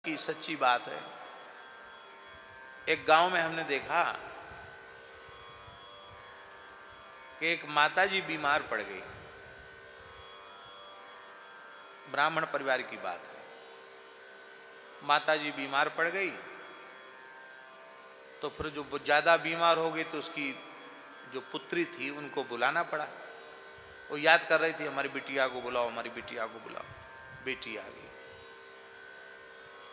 की सच्ची बात है। एक गांव में हमने देखा कि एक माताजी बीमार पड़ गई। ब्राह्मण परिवार की बात है। माताजी बीमार पड़ गई तो फिर जो ज्यादा बीमार हो गई तो उसकी जो पुत्री थी उनको बुलाना पड़ा। वो याद कर रही थी हमारी बिटिया को बुलाओ, हमारी बिटिया को बुलाओ। बेटी आ गई।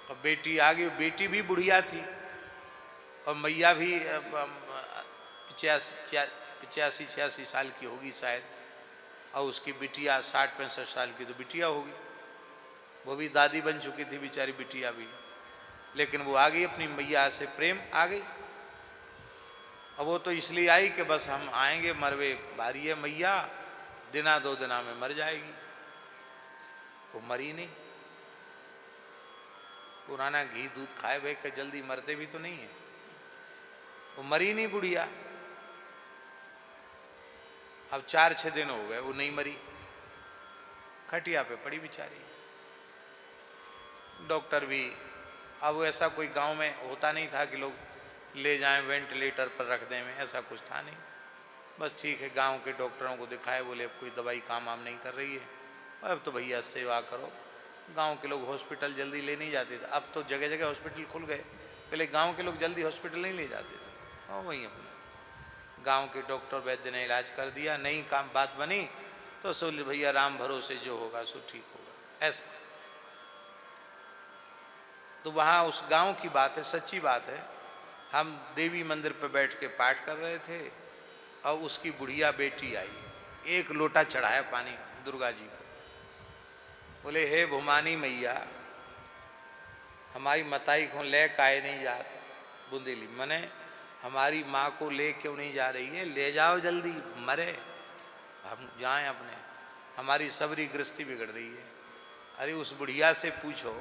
और बेटी आ गई, बेटी भी बुढ़िया थी और मैया भी 85-86 साल की होगी शायद, और उसकी बिटिया 60-65 साल की तो बिटिया होगी। वो भी दादी बन चुकी थी बेचारी बिटिया भी, लेकिन वो आ गई, अपनी मैया से प्रेम आ गई। अब वो तो इसलिए आई कि बस हम आएंगे, मरवे बारी है मैया, दिना 2 दिना में मर जाएगी। वो मरी नहीं। पुराना घी दूध खाए भाई कि जल्दी मरते भी तो नहीं है। वो मरी नहीं बुढ़िया। अब 4-6 दिन हो गए वो नहीं मरी, खटिया पे पड़ी बेचारी। डॉक्टर भी, अब ऐसा कोई गांव में होता नहीं था कि लोग ले जाएं वेंटिलेटर पर रख दें, में ऐसा कुछ था नहीं। बस ठीक है, गांव के डॉक्टरों को दिखाए, बोले अब कोई दवाई काम आम नहीं कर रही है, अब तो भैया सेवा करो। गांव के लोग हॉस्पिटल जल्दी ले नहीं जाते थे, अब तो जगह जगह हॉस्पिटल खुल गए, पहले गांव के लोग जल्दी हॉस्पिटल नहीं ले जाते थे। और वहीं अपने गांव के डॉक्टर वैद्य ने इलाज कर दिया, नहीं काम बात बनी तो सोले भैया राम भरोसे जो होगा सो ठीक होगा, ऐसा। तो वहाँ उस गांव की बात है, सच्ची बात है। हम देवी मंदिर पर बैठ के पाठ कर रहे थे और उसकी बुढ़िया बेटी आई, 1 लोटा चढ़ाया पानी दुर्गा जी को। बोले हे भुमानी मैया, हमारी मताई को ले काहे नहीं जात बुंदेली, मने हमारी माँ को ले क्यों नहीं जा रही है, ले जाओ जल्दी, मरे हम जाएं अपने, हमारी सबरी गृहस्थी बिगड़ रही है। अरे उस बुढ़िया से पूछो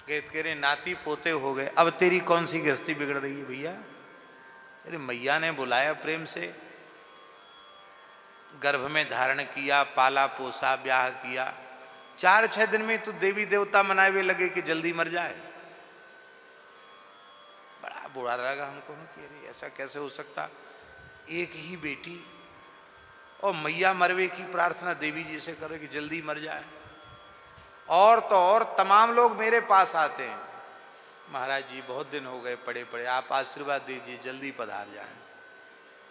कि तेरे नाती पोते हो गए, अब तेरी कौन सी गृहस्थी बिगड़ रही है भैया। अरे मैया ने बुलाया प्रेम से, गर्भ में धारण किया, पाला पोसा, ब्याह किया, 4-6 दिन में तो देवी देवता मनाए हुए लगे कि जल्दी मर जाए। बड़ा बुरा लगा हमको कि अरे ऐसा कैसे हो सकता, एक ही बेटी और मैया मरवे की प्रार्थना देवी जी से करे कि जल्दी मर जाए। और तो और तमाम लोग मेरे पास आते हैं, महाराज जी बहुत दिन हो गए पड़े पड़े, आप आशीर्वाद दीजिए जल्दी पधार जाएं।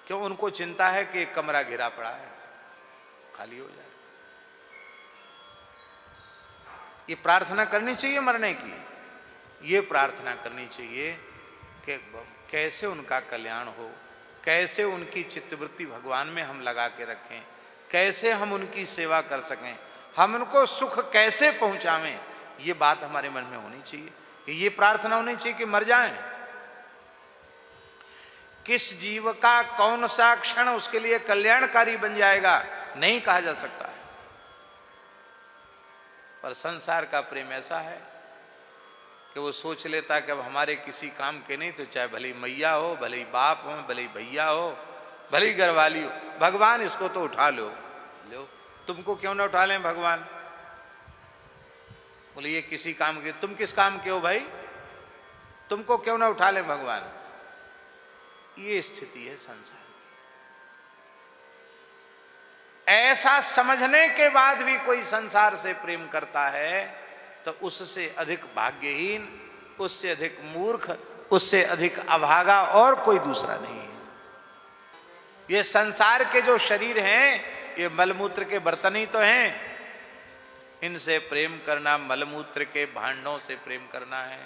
क्यों, उनको चिंता है कि एक कमरा घिरा पड़ा है, खाली हो जाए। ये प्रार्थना करनी चाहिए मरने की, ये प्रार्थना करनी चाहिए कि कैसे उनका कल्याण हो, कैसे उनकी चित्तवृत्ति भगवान में हम लगा के रखें, कैसे हम उनकी सेवा कर सकें, हम उनको सुख कैसे पहुंचावें, ये बात हमारे मन में होनी चाहिए। कि ये प्रार्थना होनी चाहिए कि मर जाएं। किस जीव का कौन सा क्षण उसके लिए कल्याणकारी बन जाएगा नहीं कहा जा सकता है। पर संसार का प्रेम ऐसा है कि वो सोच लेता कि अब हमारे किसी काम के नहीं, तो चाहे भले मैया हो, भले बाप हो, भले भैया हो, भले घरवाली हो, भगवान इसको तो उठा लो। तुमको क्यों ना उठा लें भगवान। बोले ये किसी काम के, तुम किस काम के हो भाई, तुमको क्यों ना उठा लें भगवान। ये स्थिति है संसार। ऐसा समझने के बाद भी कोई संसार से प्रेम करता है तो उससे अधिक भाग्यहीन, उससे अधिक मूर्ख, उससे अधिक अभागा और कोई दूसरा नहीं है। ये संसार के जो शरीर हैं ये मलमूत्र के बर्तन ही तो हैं, इनसे प्रेम करना मलमूत्र के भांडों से प्रेम करना है।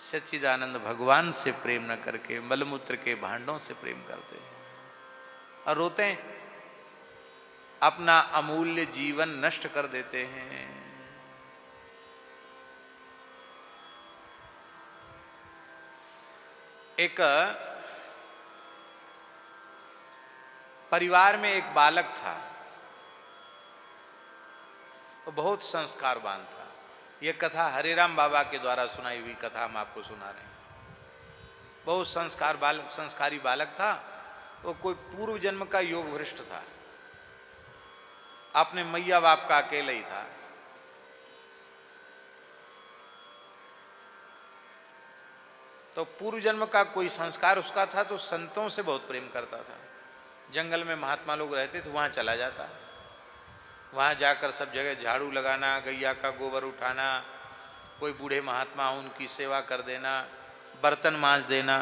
सच्चिदानंद भगवान से प्रेम न करके मलमूत्र के भांडों से प्रेम करते हैं और रोते हैं, अपना अमूल्य जीवन नष्ट कर देते हैं। एक परिवार में एक बालक था, वो बहुत संस्कारवान था। ये कथा हरिराम बाबा के द्वारा सुनाई हुई कथा हम आपको सुना रहे हैं। बहुत संस्कारी बालक था। वो कोई पूर्व जन्म का योग भ्रष्ट था, अपने मैया बाप का अकेले ही था। तो पूर्व जन्म का कोई संस्कार उसका था, तो संतों से बहुत प्रेम करता था। जंगल में महात्मा लोग रहते थे, वहाँ चला जाता, वहाँ जाकर सब जगह झाड़ू लगाना, गैया का गोबर उठाना, कोई बूढ़े महात्मा हो उनकी सेवा कर देना, बर्तन मांज देना।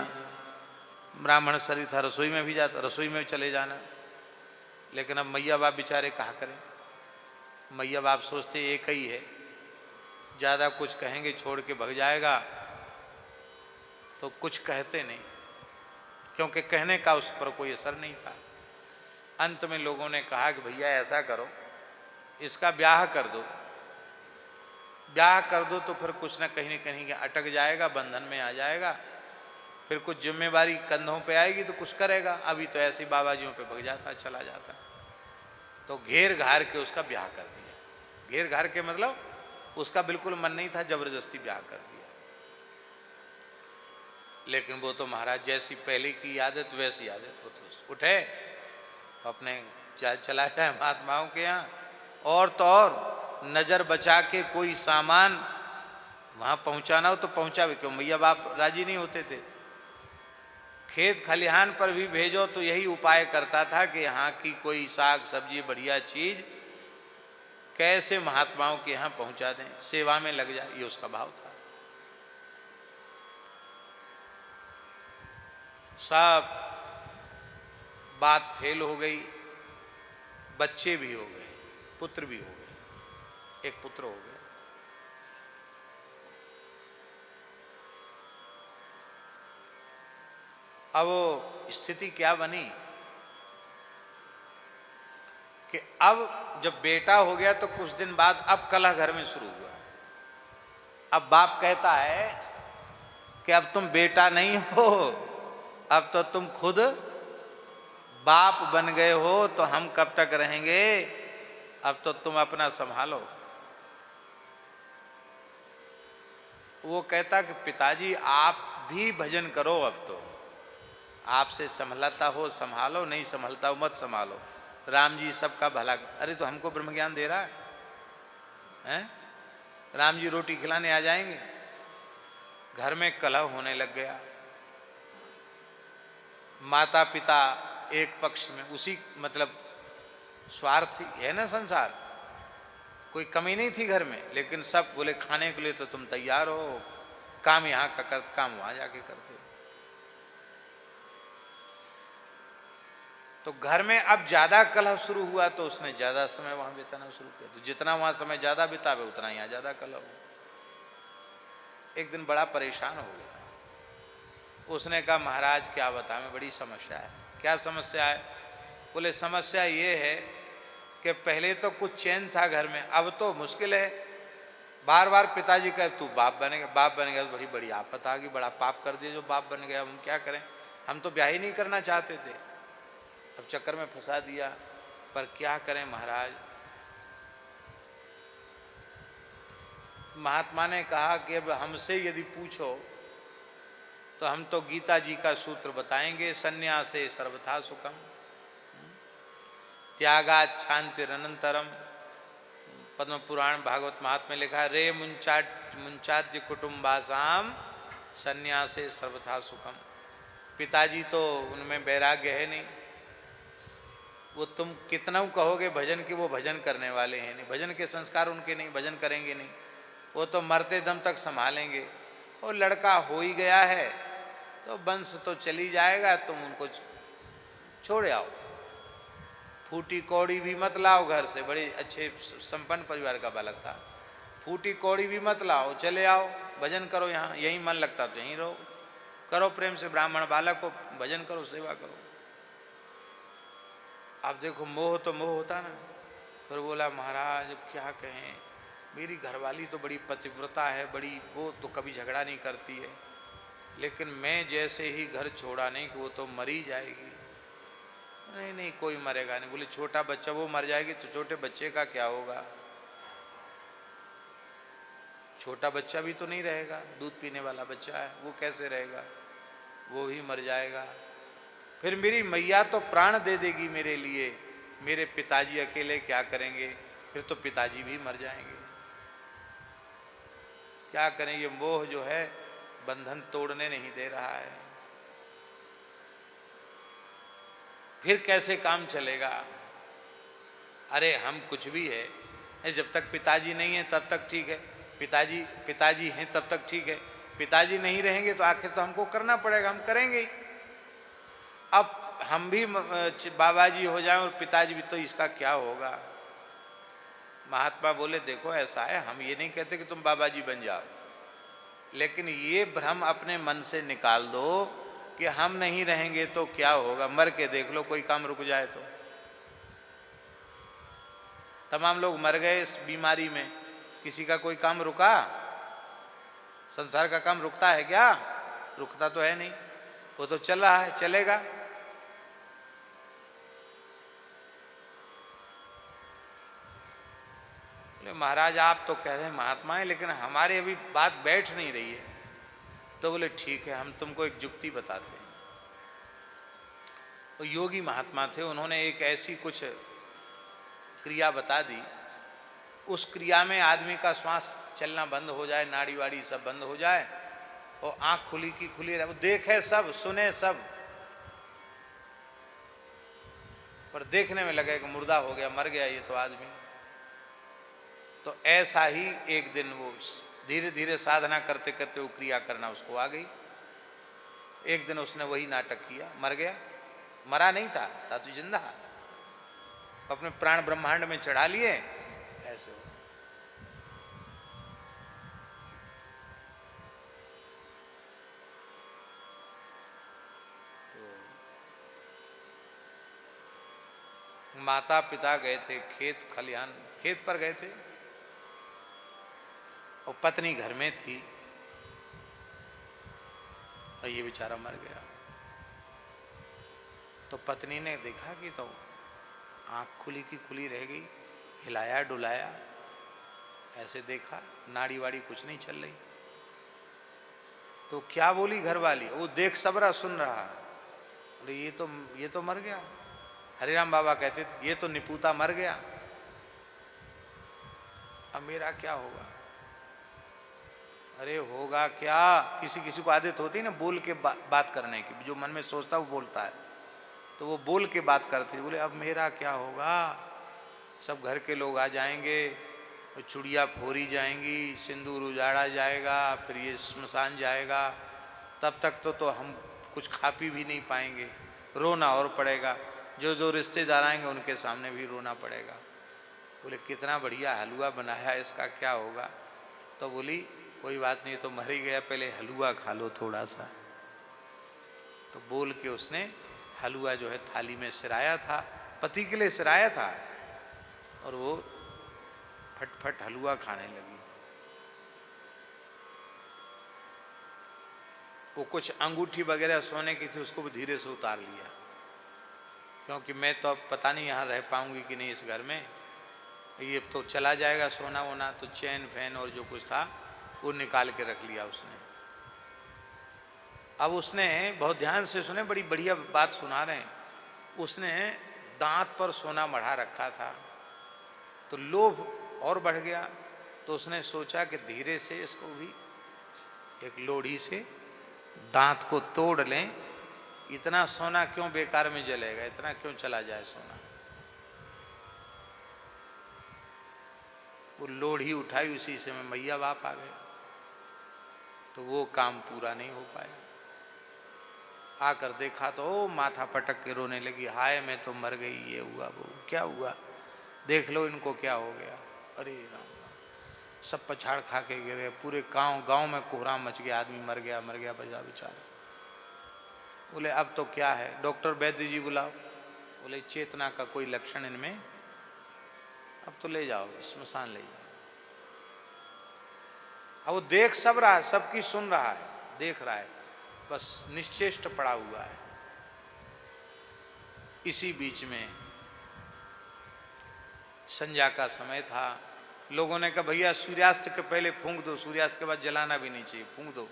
ब्राह्मण शरीर था, रसोई में भी जाता, रसोई में चले जाना। लेकिन अब मैया बाप बेचारे कहा करें, मैया बाप सोचते एक ही है, ज़्यादा कुछ कहेंगे छोड़ के भग जाएगा, तो कुछ कहते नहीं, क्योंकि कहने का उस पर कोई असर नहीं था। अंत में लोगों ने कहा कि भैया ऐसा करो, इसका ब्याह कर दो, ब्याह कर दो तो फिर कुछ न कहीं अटक जाएगा, बंधन में आ जाएगा, फिर कुछ जिम्मेवारी कंधों पे आएगी तो कुछ करेगा। अभी तो ऐसी बाबाजियों पे भग जाता, चला जाता। तो घेर घार के उसका ब्याह कर दिया। घेर घार के मतलब उसका बिल्कुल मन नहीं था, जबरदस्ती ब्याह कर दिया। लेकिन वो तो महाराज जैसी पहले की आदत वैसी आदत, वो तो उठे अपने चला जाए महात्माओं के यहाँ, और तो और नज़र बचा के कोई सामान वहाँ पहुँचाना हो तो पहुँचावे, क्यों मैया बाप राजी नहीं होते थे। खेत खलिहान पर भी भेजो तो यही उपाय करता था कि यहाँ की कोई साग सब्जी बढ़िया चीज़ कैसे महात्माओं के यहाँ पहुँचा दें, सेवा में लग जाए, ये उसका भाव था। सब बात फेल हो गई, बच्चे भी हो गए, पुत्र भी हो गए, एक पुत्र हो गया। अब वो स्थिति क्या बनी कि अब जब बेटा हो गया तो कुछ दिन बाद अब कलह घर में शुरू हुआ। अब बाप कहता है कि अब तुम बेटा नहीं हो, अब तो तुम खुद बाप बन गए हो, तो हम कब तक रहेंगे, अब तो तुम अपना संभालो। वो कहता कि पिताजी आप भी भजन करो, अब तो आपसे संभलता हो संभालो, नहीं संभलता हो मत संभालो, राम जी सबका भला। अरे तो हमको ब्रह्म ज्ञान दे रहा है? राम जी रोटी खिलाने आ जाएंगे। घर में कलह होने लग गया। माता पिता एक पक्ष में, उसी मतलब स्वार्थी है ना संसार, कोई कमी नहीं थी घर में, लेकिन सब बोले खाने के लिए तो तुम तैयार हो, काम यहाँ का करते, काम वहां जाके करते। तो घर में अब ज्यादा कलह शुरू हुआ तो उसने ज्यादा समय वहां बिताना शुरू किया। तो जितना वहां समय ज्यादा बितावे उतना यहाँ ज्यादा कलह हो। एक दिन बड़ा परेशान हो गया। उसने कहा महाराज क्या बताएं, बड़ी समस्या है। क्या समस्या है? बोले समस्या ये है कि पहले तो कुछ चैन था घर में, अब तो मुश्किल है। बार बार पिताजी कहे तू बाप बनेगा, बाप बनेगा, तो बड़ी बड़ी आफत आ गई, बड़ा पाप कर दिया जो बाप बन गया। हम क्या करें, हम तो ब्याह ही नहीं करना चाहते थे, अब चक्कर में फंसा दिया, पर क्या करें महाराज। महात्मा ने कहा कि अब हमसे यदि पूछो तो हम तो गीता जी का सूत्र बताएंगे, संन्यासे सर्वथा सुखम त्यागात् शांतिरनंतरम। पद्म पुराण भागवत महात्मा में लिखा है, रे मुंचाद्य कुटुम्बासाम संन्यासे सर्वथा सुखम। पिताजी तो उनमें वैराग्य है नहीं, वो तुम कितना कहोगे भजन की, वो भजन करने वाले हैं नहीं, भजन के संस्कार उनके नहीं, भजन करेंगे नहीं, वो तो मरते दम तक संभालेंगे। और लड़का हो ही गया है तो वंश तो चली जाएगा, तुम उनको छोड़ आओ, फूटी कौड़ी भी मत लाओ घर से। बड़े अच्छे संपन्न परिवार का बालक था। फूटी कौड़ी भी मत लाओ, चले आओ, भजन करो, यहाँ यहीं मन लगता तो यहीं रहो, करो प्रेम से ब्राह्मण बालक को भजन करो, सेवा करो। आप देखो मोह तो मोह होता ना। फिर बोला महाराज अब क्या कहें, मेरी घरवाली तो बड़ी पतिव्रता है, बड़ी, वो तो कभी झगड़ा नहीं करती है, लेकिन मैं जैसे ही घर छोड़ा नहीं कि वो तो मरी जाएगी। नहीं नहीं कोई मरेगा नहीं। बोले छोटा बच्चा, वो मर जाएगी तो छोटे बच्चे का क्या होगा? छोटा बच्चा भी तो नहीं रहेगा, दूध पीने वाला बच्चा है, वो कैसे रहेगा, वो भी मर जाएगा। फिर मेरी मैया तो प्राण दे देगी मेरे लिए, मेरे पिताजी अकेले क्या करेंगे, फिर तो पिताजी भी मर जाएंगे। क्या करें, ये मोह जो है बंधन तोड़ने नहीं दे रहा है, फिर कैसे काम चलेगा। अरे हम कुछ भी है, जब तक पिताजी नहीं है तब तक ठीक है, पिताजी हैं तब तक ठीक है, पिताजी नहीं रहेंगे तो आखिर तो हमको करना पड़ेगा, हम करेंगे ही। अब हम भी बाबा जी हो जाएं और पिताजी भी, तो इसका क्या होगा। महात्मा बोले देखो ऐसा है, हम ये नहीं कहते कि तुम बाबा जी बन जाओ, लेकिन ये भ्रम अपने मन से निकाल दो कि हम नहीं रहेंगे तो क्या होगा। मर के देख लो, कोई काम रुक जाए तो। तमाम लोग मर गए इस बीमारी में, किसी का कोई काम रुका? संसार का काम रुकता है क्या? रुकता तो है नहीं, वो तो चल रहा है, चलेगा। महाराज आप तो कह रहे हैं महात्मा है, लेकिन हमारे अभी बात बैठ नहीं रही है। तो बोले ठीक है, हम तुमको एक जुक्ति बताते हैं। तो योगी महात्मा थे, उन्होंने एक ऐसी कुछ क्रिया बता दी, उस क्रिया में आदमी का श्वास चलना बंद हो जाए, नाड़ी वाड़ी सब बंद हो जाए, और आंख खुली की खुली रहे, वो देखे सब, सुने सब, पर देखने में लगे कि मुर्दा हो गया, मर गया ये तो आदमी। तो ऐसा ही एक दिन वो धीरे धीरे साधना करते करते वो क्रिया करना उसको आ गई। एक दिन उसने वही नाटक किया, मर गया, मरा नहीं था तो जिंदा, अपने प्राण ब्रह्मांड में चढ़ा लिए, ऐसे हो। तो माता पिता गए थे खेत खलिहान, खेत पर गए थे, और पत्नी घर में थी, और ये बेचारा मर गया। तो पत्नी ने देखा कि तो आंख खुली की खुली रह गई, हिलाया डुलाया, ऐसे देखा, नाड़ी वाड़ी कुछ नहीं चल रही। तो क्या बोली घर वाली, वो देख सब रहा, सुन रहा, अरे ये तो मर गया। हरिराम बाबा कहते थे ये तो निपुता मर गया, अब मेरा क्या होगा। अरे होगा क्या, किसी किसी को आदत होती है ना बोल के बात करने की, जो मन में सोचता है वो बोलता है, तो वो बोल के बात करती है। बोले अब मेरा क्या होगा, सब घर के लोग आ जाएंगे, चुड़िया फोड़ी जाएंगी, सिंदूर उजाड़ा जाएगा, फिर ये स्मशान जाएगा, तब तक तो हम कुछ खा पी भी नहीं पाएंगे, रोना और पड़ेगा, जो जो रिश्तेदार आएंगे उनके सामने भी रोना पड़ेगा। बोले कितना बढ़िया हलवा बनाया, इसका क्या होगा। तो बोली कोई बात नहीं, तो मर ही गया, पहले हलवा खा लो थोड़ा सा। तो बोल के उसने हलवा जो है थाली में सिराया था, पति के लिए सिराया था, और वो फटफट हलवा खाने लगी। वो कुछ अंगूठी वगैरह सोने की थी, उसको भी धीरे से उतार लिया, क्योंकि मैं तो अब पता नहीं यहाँ रह पाऊंगी कि नहीं इस घर में, ये तो चला जाएगा सोना वोना। तो चैन फैन और जो कुछ था वो निकाल के रख लिया उसने। अब उसने बहुत ध्यान से सुने, बड़ी बढ़िया बात सुना रहे हैं, उसने दांत पर सोना मढ़ा रखा था, तो लोभ और बढ़ गया। तो उसने सोचा कि धीरे से इसको भी एक लोढ़ी से दांत को तोड़ लें, इतना सोना क्यों बेकार में जलेगा, इतना क्यों चला जाए सोना। वो लोढ़ी उठाई, उसी से में मैया बाप आ गए, तो वो काम पूरा नहीं हो पाया। आकर देखा तो ओ माथा पटक के रोने लगी, हाय मैं तो मर गई, ये हुआ वो क्या हुआ, देख लो इनको क्या हो गया। अरे राम राम, सब पछाड़ खा के गिरे, पूरे गांव में कोहराम मच गया, आदमी मर गया बजा बेचारा। बोले अब तो क्या है, डॉक्टर वैद्य जी बुलाओ। बोले चेतना का कोई लक्षण इनमें, अब तो ले जाओ स्मशान ले जाओ। अब वो देख सब रहा है, सबकी सुन रहा है, देख रहा है, बस निश्चेष्ट पड़ा हुआ है। इसी बीच में संध्या का समय था, लोगों ने कहा भैया सूर्यास्त के पहले फूंक दो, सूर्यास्त के बाद जलाना भी नहीं चाहिए, फूंक दो।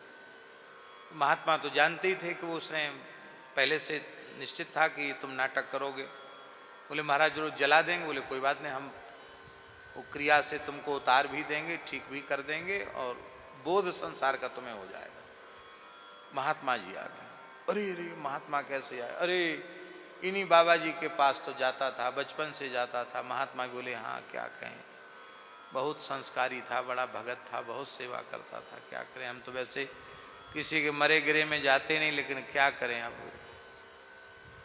महात्मा तो जानते ही थे कि वो उसने पहले से निश्चित था कि तुम नाटक करोगे। बोले महाराज जरूर जला देंगे। बोले कोई बात नहीं, हम वो क्रिया से तुमको उतार भी देंगे, ठीक भी कर देंगे, और बोध संसार का तुम्हें हो जाएगा। महात्मा जी आ गए। अरे अरे महात्मा कैसे आए? अरे इन्हीं बाबा जी के पास तो जाता था, बचपन से जाता था। महात्मा बोले हाँ क्या कहें, बहुत संस्कारी था, बड़ा भगत था, बहुत सेवा करता था, क्या करें, हम तो वैसे किसी के मरे गिरे में जाते नहीं, लेकिन क्या करें, अब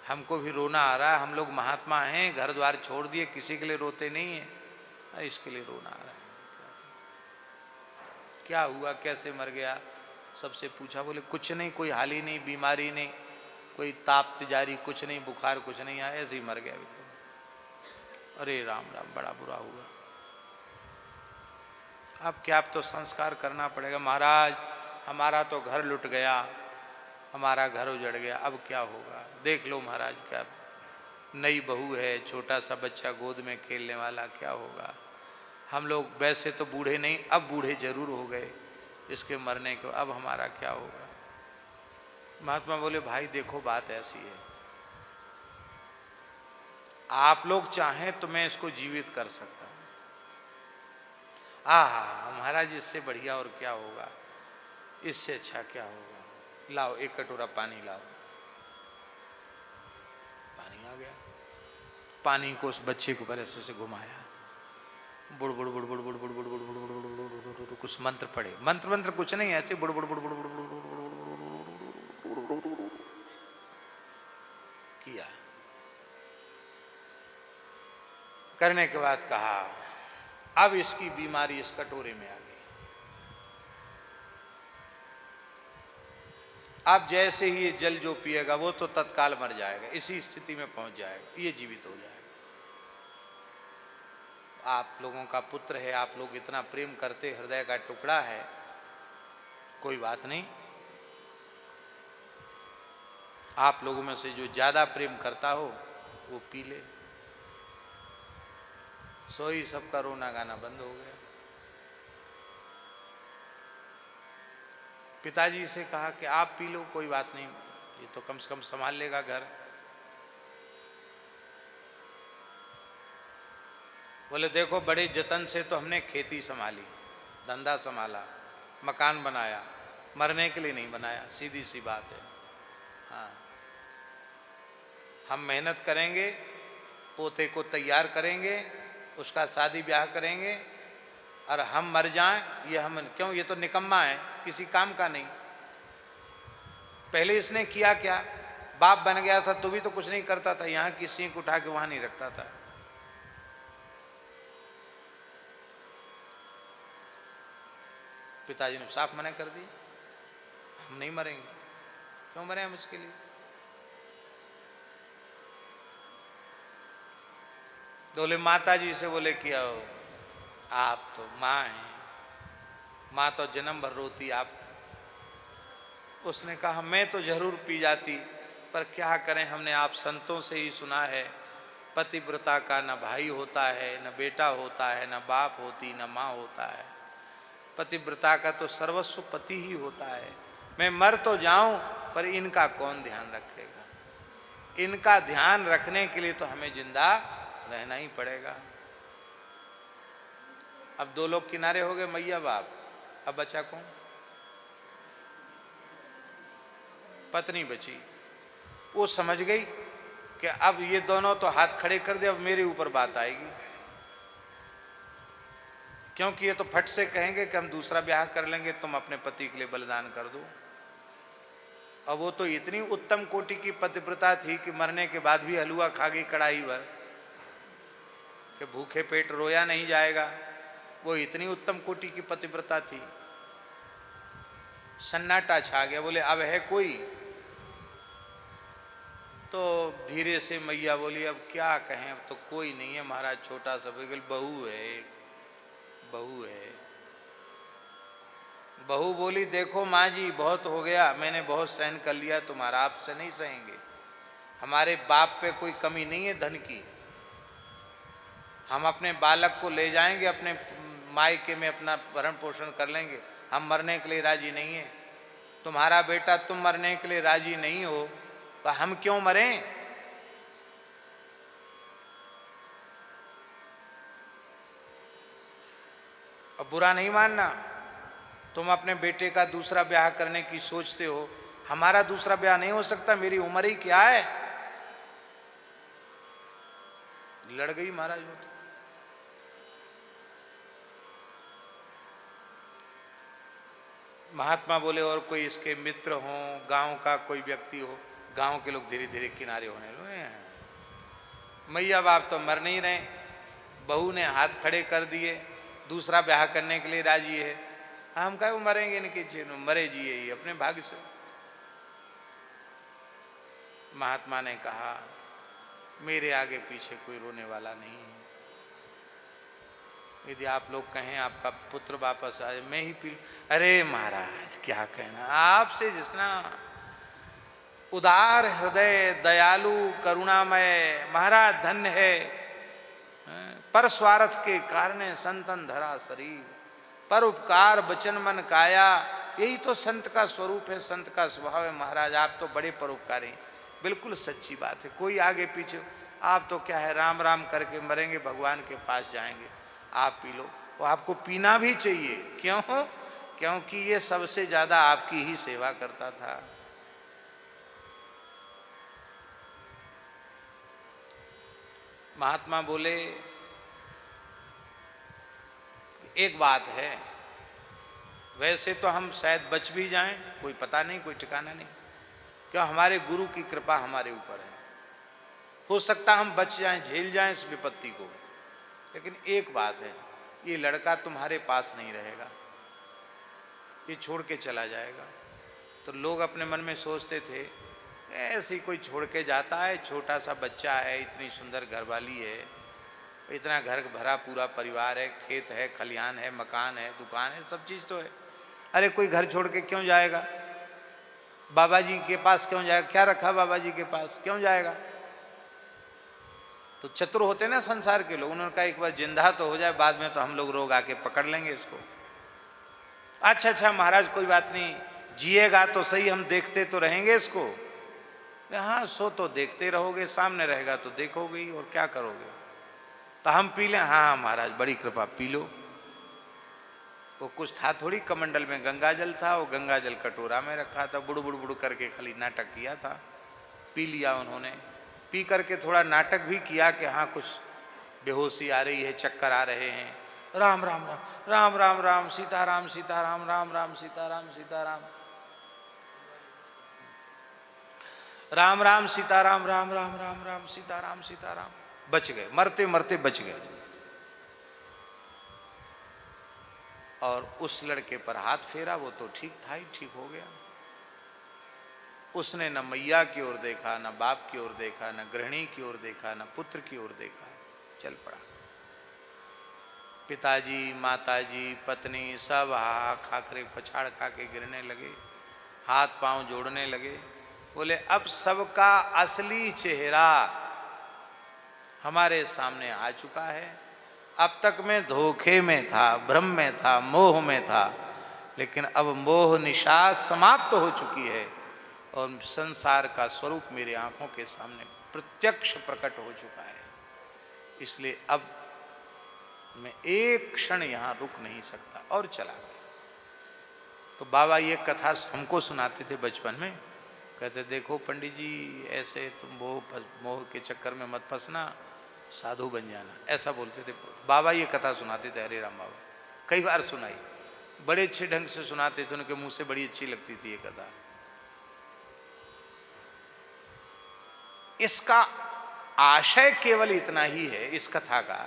हमको भी रोना आ रहा है। हम लोग महात्मा हैं, घर द्वार छोड़ दिए, किसी के लिए रोते नहीं है, इसके लिए रोना आ रहा है। क्या हुआ, कैसे मर गया, सबसे पूछा। बोले कुछ नहीं, कोई हाल ही नहीं, बीमारी नहीं, कोई ताप तिजारी कुछ नहीं, बुखार कुछ नहीं आया, ऐसे ही मर गया अभी तो। अरे राम राम, बड़ा बुरा हुआ। अब क्या, अब तो संस्कार करना पड़ेगा। महाराज हमारा तो घर लुट गया, हमारा घर उजड़ गया, अब क्या होगा? देख लो महाराज, क्या नई बहू है, छोटा सा बच्चा गोद में खेलने वाला, क्या होगा? हम लोग वैसे तो बूढ़े नहीं, अब बूढ़े जरूर हो गए इसके मरने को, अब हमारा क्या होगा? महात्मा बोले भाई देखो बात ऐसी है, आप लोग चाहें तो मैं इसको जीवित कर सकता हूँ। महाराज इससे बढ़िया और क्या होगा, इससे अच्छा क्या होगा, लाओ एक कटोरा पानी लाओ। पानी आ गया, पानी को उस बच्चे को ऊपर ऐसे से घुमाया, बुड़ बुड़ बुड़ बुड़ बुड़ बुड़ बुड़ बुड़ बुड़ बुड़ बुड़, कुछ मंत्र पढ़े, मंत्र कुछ नहीं, ऐसे बुड़ बुड़ बुड़ बुड़ बुड़ किया। करने के बाद कहा अब इसकी बीमारी इस कटोरे में आ गई, अब जैसे ही ये जल जो पिएगा वो तो तत्काल मर जाएगा, इसी स्थिति में पहुंच जाएगा, ये जीवित हो जाएगा। आप लोगों का पुत्र है, आप लोग इतना प्रेम करते, हृदय का टुकड़ा है, कोई बात नहीं, आप लोगों में से जो ज्यादा प्रेम करता हो वो पी ले। सो ही सबका रोना गाना बंद हो गया। पिताजी से कहा कि आप पी लो, कोई बात नहीं, ये तो कम से कम संभाल लेगा घर। बोले देखो बड़े जतन से तो हमने खेती संभाली, धंधा संभाला, मकान बनाया, मरने के लिए नहीं बनाया, सीधी सी बात है। हाँ, हम मेहनत करेंगे, पोते को तैयार करेंगे, उसका शादी ब्याह करेंगे, और हम मर जाएं ये हम क्यों, ये तो निकम्मा है, किसी काम का नहीं। पहले इसने किया क्या, बाप बन गया था तो भी तो कुछ नहीं करता था, यहाँ की सींक उठा के वहां नहीं रखता था। पिताजी ने साफ मना कर दिया, हम नहीं मरेंगे, क्यों मरे हम इसके लिए। बोले माता जी से बोले कि आप तो माँ हैं, माँ तो जन्म भर रोती आप। उसने कहा मैं तो जरूर पी जाती, पर क्या करें, हमने आप संतों से ही सुना है पतिव्रता का न भाई होता है, न बेटा होता है, न बाप होती, न माँ होता है। पतिव्रता का तो सर्वस्व पति ही होता है। मैं मर तो जाऊं पर इनका कौन ध्यान रखेगा, इनका ध्यान रखने के लिए तो हमें जिंदा रहना ही पड़ेगा। अब दो लोग किनारे हो गए, मैया बाप, अब बचा कौन? पत्नी बची। वो समझ गई कि अब ये दोनों तो हाथ खड़े कर दे, अब मेरे ऊपर बात आएगी, क्योंकि ये तो फट से कहेंगे कि हम दूसरा ब्याह कर लेंगे, तुम अपने पति के लिए बलिदान कर दो। अब वो तो इतनी उत्तम कोटि की पतिव्रता थी कि मरने के बाद भी हलवा खा गई कड़ाई भर, कि भूखे पेट रोया नहीं जाएगा। वो इतनी उत्तम कोटि की पतिव्रता थी। सन्नाटा छा गया, बोले अब है कोई? तो धीरे से मैया बोली अब क्या कहें, अब तो कोई नहीं है महाराज, छोटा सा बिल्कुल बहू है, बहू है। बहू बोली देखो माँ जी बहुत हो गया, मैंने बहुत सहन कर लिया तुम्हारा, आपसे नहीं सहेंगे। हमारे बाप पे कोई कमी नहीं है धन की, हम अपने बालक को ले जाएंगे, अपने मायके में अपना भरण पोषण कर लेंगे, हम मरने के लिए राजी नहीं है। तुम्हारा बेटा तुम मरने के लिए राजी नहीं हो तो हम क्यों मरें? अब बुरा नहीं मानना, तुम अपने बेटे का दूसरा ब्याह करने की सोचते हो, हमारा दूसरा ब्याह नहीं हो सकता, मेरी उम्र ही क्या है। लड़ गई महाराज वो तो। महात्मा बोले और कोई इसके मित्र हो, गांव का कोई व्यक्ति हो। गांव के लोग धीरे धीरे किनारे होने लगे। मैया बाप तो मर नहीं रहे, बहू ने हाथ खड़े कर दिए, दूसरा ब्याह करने के लिए राजी है। हम कहे वो मरेंगे इनके जीवन, मरे जिए ही अपने भाग्य से। महात्मा ने कहा मेरे आगे पीछे कोई रोने वाला नहीं है। यदि आप लोग कहें आपका पुत्र वापस आए, मैं ही पी। अरे महाराज क्या कहना, आपसे जितना उदार हृदय, दयालु, करुणामय महाराज धन्य है। पर स्वार्थ के कारण संतन धरा शरीर, पर उपकार वचन मन काया, यही तो संत का स्वरूप है, संत का स्वभाव है। महाराज आप तो बड़े परोपकारी, बिल्कुल सच्ची बात है। कोई आगे पीछे, आप तो क्या है राम राम करके मरेंगे, भगवान के पास जाएंगे। आप पी लो, वो आपको पीना भी चाहिए। क्यों? क्योंकि ये सबसे ज्यादा आपकी ही सेवा करता था। महात्मा बोले एक बात है, वैसे तो हम शायद बच भी जाएं, कोई पता नहीं, कोई ठिकाना नहीं, क्यों हमारे गुरु की कृपा हमारे ऊपर है। हो सकता हम बच जाएं, झेल जाएं इस विपत्ति को। लेकिन एक बात है, ये लड़का तुम्हारे पास नहीं रहेगा, ये छोड़ के चला जाएगा। तो लोग अपने मन में सोचते थे ऐसे ही कोई छोड़ के जाता है, छोटा सा बच्चा है, इतनी सुंदर घरवाली है, इतना घर भरा पूरा परिवार है, खेत है, खलिहान है, मकान है, दुकान है, सब चीज़ तो है। अरे कोई घर छोड़ के क्यों जाएगा? बाबा जी के पास क्यों जाएगा? क्या रखा बाबा जी के पास, क्यों जाएगा? तो चतुर होते ना संसार के लोग, उन्होंने कहा एक बार जिंदा तो हो जाए, बाद में तो हम लोग रोग आके पकड़ लेंगे इसको। अच्छा महाराज कोई बात नहीं, जिएगा तो सही, हम देखते तो रहेंगे इसको। हाँ सो तो देखते रहोगे, सामने रहेगा तो देखोगे ही, और क्या करोगे। तो हम पी लें? हाँ महाराज बड़ी कृपा, पी लो। वो कुछ था थोड़ी, कमंडल में गंगा जल था, वो गंगा जल कटोरा में रखा था, बुड़ बुड़ बुड़ करके खाली नाटक किया था। पी लिया उन्होंने, पी करके थोड़ा नाटक भी किया कि हाँ कुछ बेहोशी आ रही है, चक्कर आ रहे हैं। राम राम राम राम राम राम सीताराम सीताराम, राम राम सीताराम सीताराम, राम राम सीताराम, राम राम राम राम सीताराम सीताराम। बच गए, मरते मरते बच गए। और उस लड़के पर हाथ फेरा, वो तो ठीक था ही, ठीक हो गया। उसने न मैया की ओर देखा, न बाप की ओर देखा, न गृहिणी की ओर देखा, न पुत्र की ओर देखा, चल पड़ा। पिताजी, माताजी, पत्नी सब खाखरे पछाड़ खा के गिरने लगे, हाथ पांव जोड़ने लगे। बोले अब सबका असली चेहरा हमारे सामने आ चुका है। अब तक मैं धोखे में था, भ्रम में था, मोह में था, लेकिन अब मोह निशा समाप्त हो चुकी है और संसार का स्वरूप मेरे आंखों के सामने प्रत्यक्ष प्रकट हो चुका है। इसलिए अब मैं एक क्षण यहाँ रुक नहीं सकता, और चला गया। तो बाबा ये कथा हमको सुनाते थे बचपन में, कहते देखो पंडित जी ऐसे तुम मोह के चक्कर में मत फंसना, साधु बन जाना, ऐसा बोलते थे बाबा। ये कथा सुनाते थे हरे राम बाबा, कई बार सुनाई, बड़े अच्छे ढंग से सुनाते थे, उनके मुंह से बड़ी अच्छी लगती थी ये कथा। इसका आशय केवल इतना ही है, इस कथा का,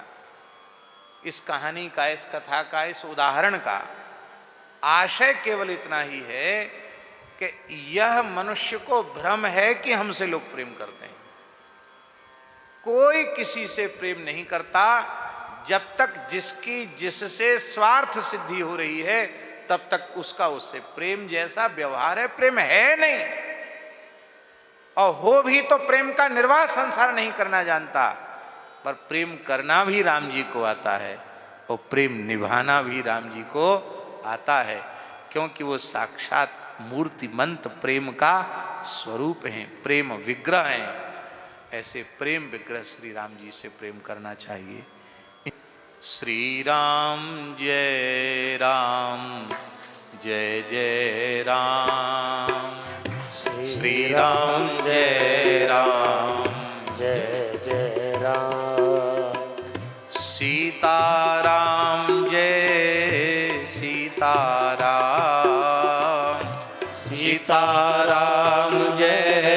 इस कहानी का, इस कथा का, इस उदाहरण का आशय केवल इतना ही है कि यह मनुष्य को भ्रम है कि हमसे लोग प्रेम करते हैं। कोई किसी से प्रेम नहीं करता जब तक जिसकी जिससे स्वार्थ सिद्धि हो रही है, तब तक उसका उससे प्रेम जैसा व्यवहार है, प्रेम है नहीं। और हो भी तो प्रेम का निर्वाह संसार नहीं करना जानता, पर प्रेम करना भी राम जी को आता है और प्रेम निभाना भी राम जी को आता है, क्योंकि वो साक्षात मूर्तिमंत प्रेम का स्वरूप हैं, प्रेम विग्रह हैं। ऐसे प्रेम विग्रह श्री राम जी से प्रेम करना चाहिए। श्री राम जय राम, जय जय राम। श्री राम जय राम जय जय राम। सीताराम जय सीताराम सीताराम जय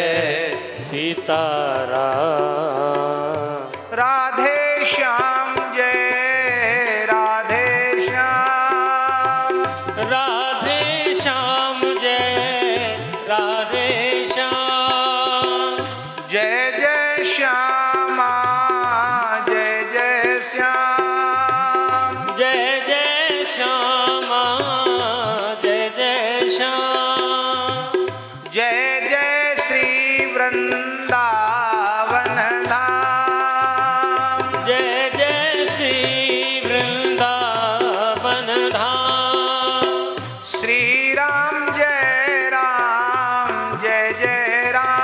सीताराम। राधे श्याम जय राधे श्याम राधे श्याम जय राधे श्याम। जय जय श्यामा जय जय श्याम जय जय श्यामा जय जय श्याम। जय जय श्री वृंदावन धाम जय जय श्री वृंदावन धाम। श्री राम जय जय राम